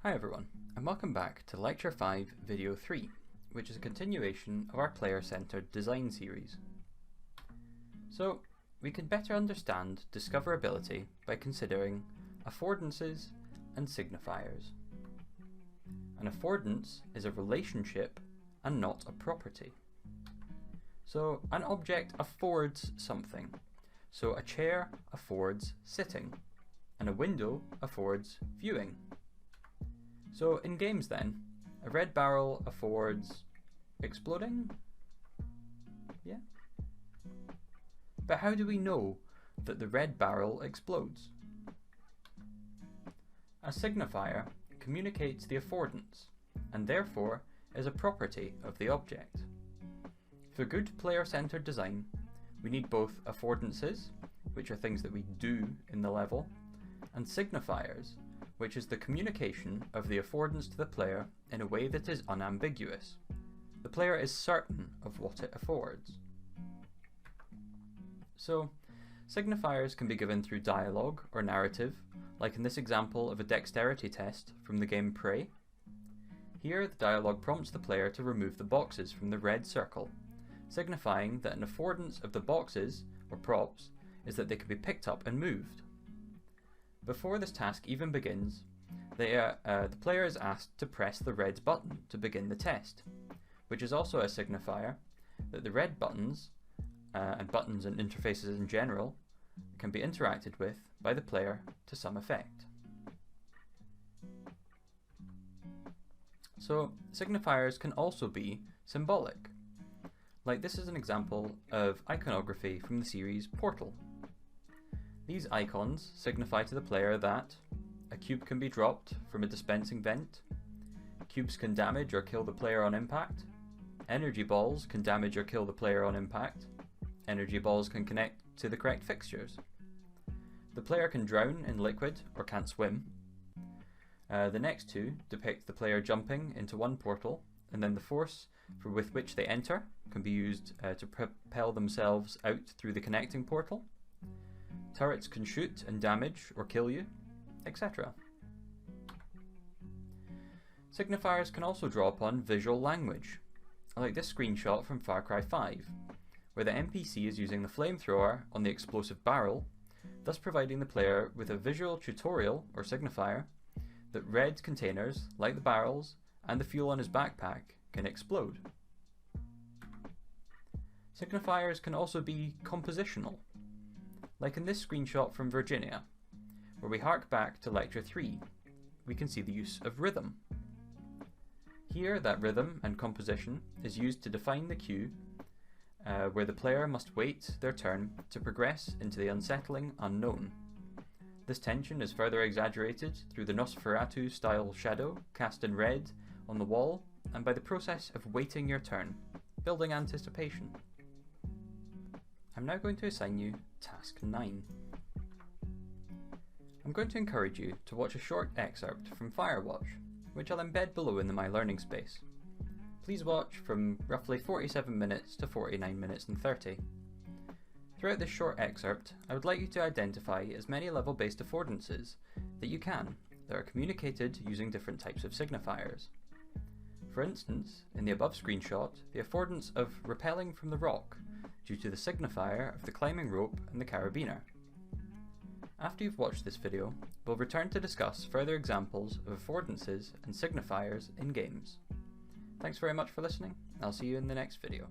Hi everyone, and welcome back to Lecture 5 Video 3, which is a continuation of our player-centered design series. So, we can better understand discoverability by considering affordances and signifiers. An affordance is a relationship and not a property. So, an object affords something. So, a chair affords sitting, and a window affords viewing. So in games then, a red barrel affords exploding? Yeah. But how do we know that the red barrel explodes? A signifier communicates the affordance, and therefore is a property of the object. For good player-centered design, we need both affordances, which are things that we do in the level, and signifiers, which is the communication of the affordance to the player in a way that is unambiguous. The player is certain of what it affords. So, signifiers can be given through dialogue or narrative, like in this example of a dexterity test from the game Prey. Here, the dialogue prompts the player to remove the boxes from the red circle, signifying that an affordance of the boxes, or props, is that they can be picked up and moved. Before this task even begins, the player is asked to press the red button to begin the test, which is also a signifier that the red buttons, and buttons and interfaces in general, can be interacted with by the player to some effect. So, signifiers can also be symbolic. Like this is an example of iconography from the series Portal. These icons signify to the player that a cube can be dropped from a dispensing vent, cubes can damage or kill the player on impact, energy balls can damage or kill the player on impact, energy balls can connect to the correct fixtures. The player can drown in liquid or can't swim. The next two depict the player jumping into one portal, and then the force with which they enter can be used to propel themselves out through the connecting portal. Turrets can shoot and damage or kill you, etc. Signifiers can also draw upon visual language, like this screenshot from Far Cry 5, where the NPC is using the flamethrower on the explosive barrel, thus providing the player with a visual tutorial or signifier that red containers, like the barrels and the fuel on his backpack, can explode. Signifiers can also be compositional, like in this screenshot from Virginia, where we hark back to Lecture 3, we can see the use of rhythm. Here, that rhythm and composition is used to define the cue, where the player must wait their turn to progress into the unsettling unknown. This tension is further exaggerated through the Nosferatu-style shadow cast in red on the wall and by the process of waiting your turn, building anticipation. I'm now going to assign you Task 9. I'm going to encourage you to watch a short excerpt from Firewatch, which I'll embed below in the My Learning space. Please watch from roughly 47 minutes to 49 minutes and 30. Throughout this short excerpt, I would like you to identify as many level-based affordances that you can that are communicated using different types of signifiers. For instance, in the above screenshot, the affordance of repelling from the rock due to the signifier of the climbing rope and the carabiner. After you've watched this video, we'll return to discuss further examples of affordances and signifiers in games. Thanks very much for listening, I'll see you in the next video.